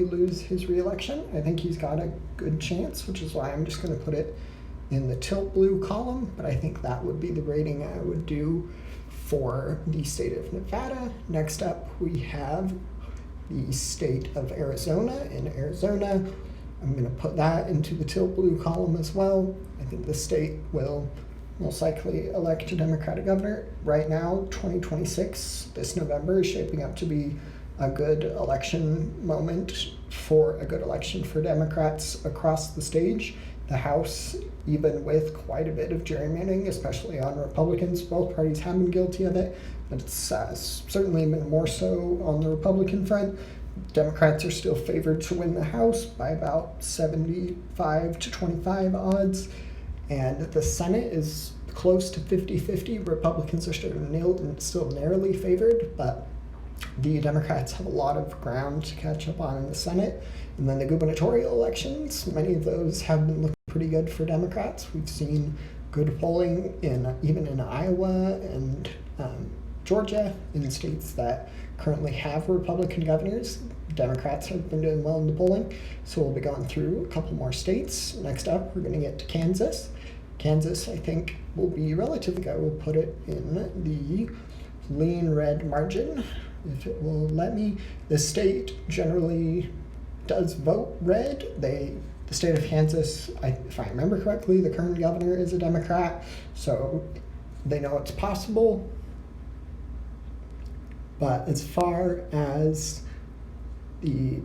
lose his re-election. I think he's got a good chance, which is why I'm just going to put it in the tilt blue column, but I think that would be the rating I would do for the state of Nevada. Next up, we have the state of Arizona. In Arizona, I'm going to put that into the tilt blue column as well. I think the state will most likely elect a Democratic governor. Right now, 2026, this November, is shaping up to be a good election moment for a good election for Democrats across the stage. The House, even with quite a bit of gerrymandering, especially on Republicans, both parties have been guilty of it, but it's certainly been more so on the Republican front. Democrats are still favored to win the House by about 75 to 25 odds, and the Senate is close to 50-50. Republicans are still narrowly favored, but the Democrats have a lot of ground to catch up on in the Senate. And then the gubernatorial elections, many of those have been looking pretty good for Democrats. We've seen good polling even in Iowa and Georgia, in states that currently have Republican governors. Democrats have been doing well in the polling, so we'll be going through a couple more states. Next up, we're going to get to Kansas. Kansas, I think, will be relatively, I will put it in the lean red margin, if it will let me. The state generally does vote red. The state of Kansas, if I remember correctly, the current governor is a Democrat, so they know it's possible. But as far as the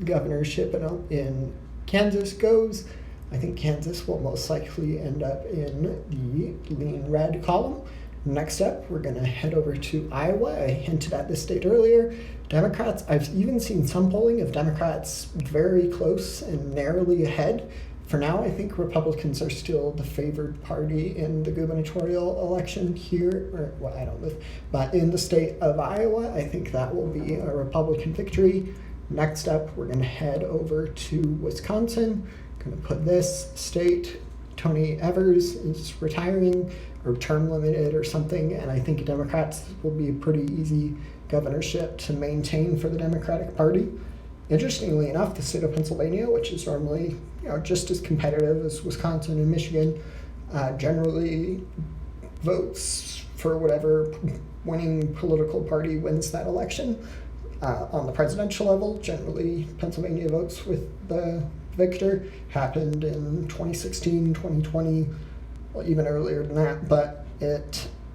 governorship in Kansas goes, I think Kansas will most likely end up in the lean red column. Next up, we're going to head over to Iowa. I hinted at this state earlier. Democrats, I've even seen some polling of Democrats very close and narrowly ahead. For now, I think Republicans are still the favored party in the gubernatorial election here, I don't live, but in the state of Iowa, I think that will be a Republican victory. Next up, we're going to head over to Wisconsin. Going to put this state, Tony Evers is retiring or term limited or something, and I think Democrats will be a pretty easy governorship to maintain for the Democratic Party. Interestingly enough, the state of Pennsylvania, which is normally just as competitive as Wisconsin and Michigan, generally votes for whatever winning political party wins that election. On the presidential level, generally Pennsylvania votes with the victor. Happened in 2016, 2020, well, even earlier than that, but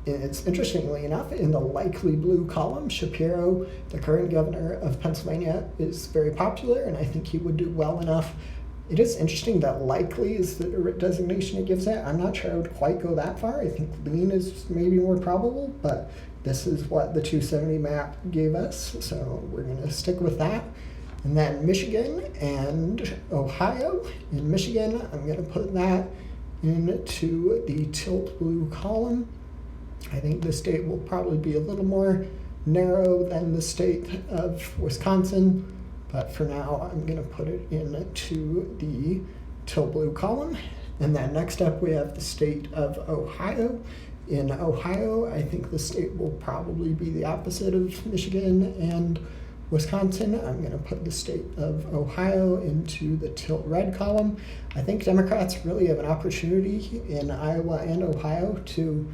it's interestingly enough, in the likely blue column, Shapiro, the current governor of Pennsylvania, is very popular, and I think he would do well enough. It is interesting that likely is the designation it gives it. I'm not sure I would quite go that far. I think lean is maybe more probable, but this is what the 270 map gave us, so we're going to stick with that. And then Michigan and Ohio. In Michigan, I'm going to put that into the tilt blue column. I think the state will probably be a little more narrow than the state of Wisconsin, but for now I'm going to put it into the tilt blue column. And then next up we have the state of Ohio. In Ohio, I think the state will probably be the opposite of Michigan and Wisconsin. I'm going to put the state of Ohio into the tilt red column. I think Democrats really have an opportunity in Iowa and Ohio to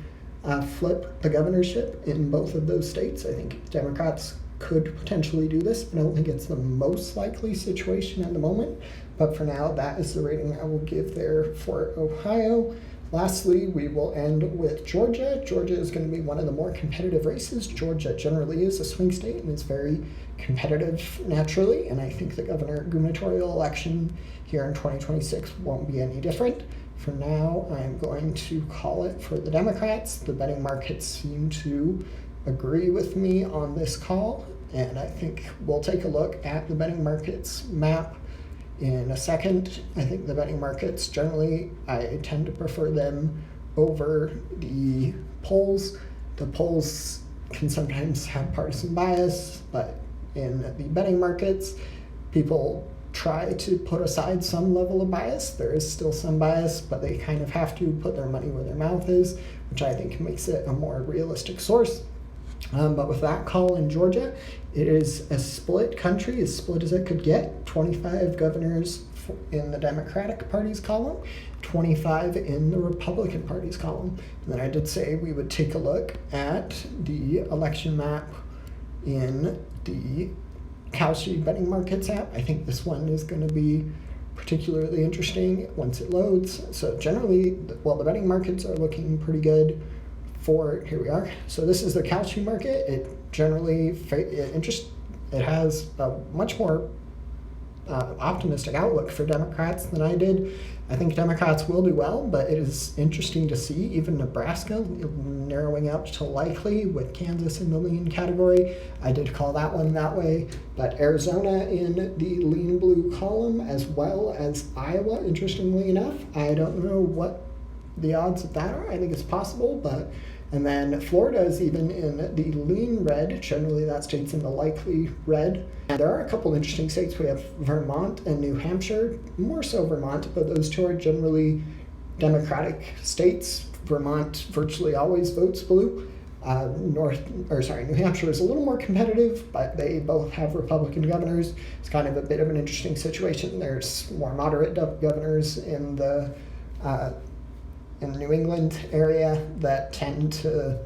flip the governorship in both of those states. I think Democrats could potentially do this. I don't think it's the most likely situation at the moment, but for now, that is the rating I will give there for Ohio. Lastly, we will end with Georgia. Georgia is going to be one of the more competitive races. Georgia generally is a swing state and is very competitive naturally, and I think the gubernatorial election here in 2026 won't be any different. For now, I'm going to call it for the Democrats. The betting markets seem to agree with me on this call, and I think we'll take a look at the betting markets map in a second. I think the betting markets, generally, I tend to prefer them over the polls. The polls can sometimes have partisan bias, but in the betting markets, people try to put aside some level of bias. There is still some bias, but they kind of have to put their money where their mouth is, which I think makes it a more realistic source. But with that call in Georgia, it is a split country, as split as it could get. 25 governors in the Democratic Party's column, 25 in the Republican Party's column. And then I did say we would take a look at the election map in the Kalshi betting markets app. I think this one is going to be particularly interesting once it loads. So generally, the betting markets are looking pretty good for, here we are. So this is the Kalshi market. It generally, it has a much more optimistic outlook for Democrats than I did. I think Democrats will do well, but it is interesting to see even Nebraska narrowing up to likely with Kansas in the lean category. I did call that one that way, but Arizona in the lean blue column, as well as Iowa, interestingly enough. I don't know what the odds of that are. I think it's possible, and then Florida is even in the lean red. Generally, that state's in the likely red. And there are a couple interesting states. We have Vermont and New Hampshire, more so Vermont, but those two are generally Democratic states. Vermont virtually always votes blue. New Hampshire is a little more competitive, but they both have Republican governors. It's kind of a bit of an interesting situation. There's more moderate governors in the New England area that tend to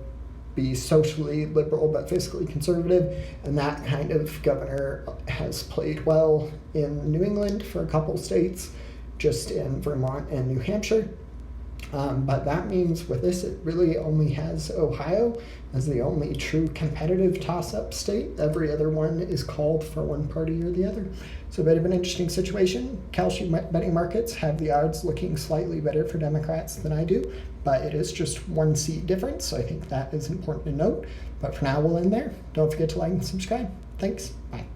be socially liberal but fiscally conservative, and that kind of governor has played well in New England for a couple states, just in Vermont and New Hampshire. But that means with this, it really only has Ohio as the only true competitive toss-up state. Every other one is called for one party or the other. So a bit of an interesting situation. Kalshi betting markets have the odds looking slightly better for Democrats than I do, but it is just one seat difference, so I think that is important to note. But for now, we'll end there. Don't forget to like and subscribe. Thanks. Bye.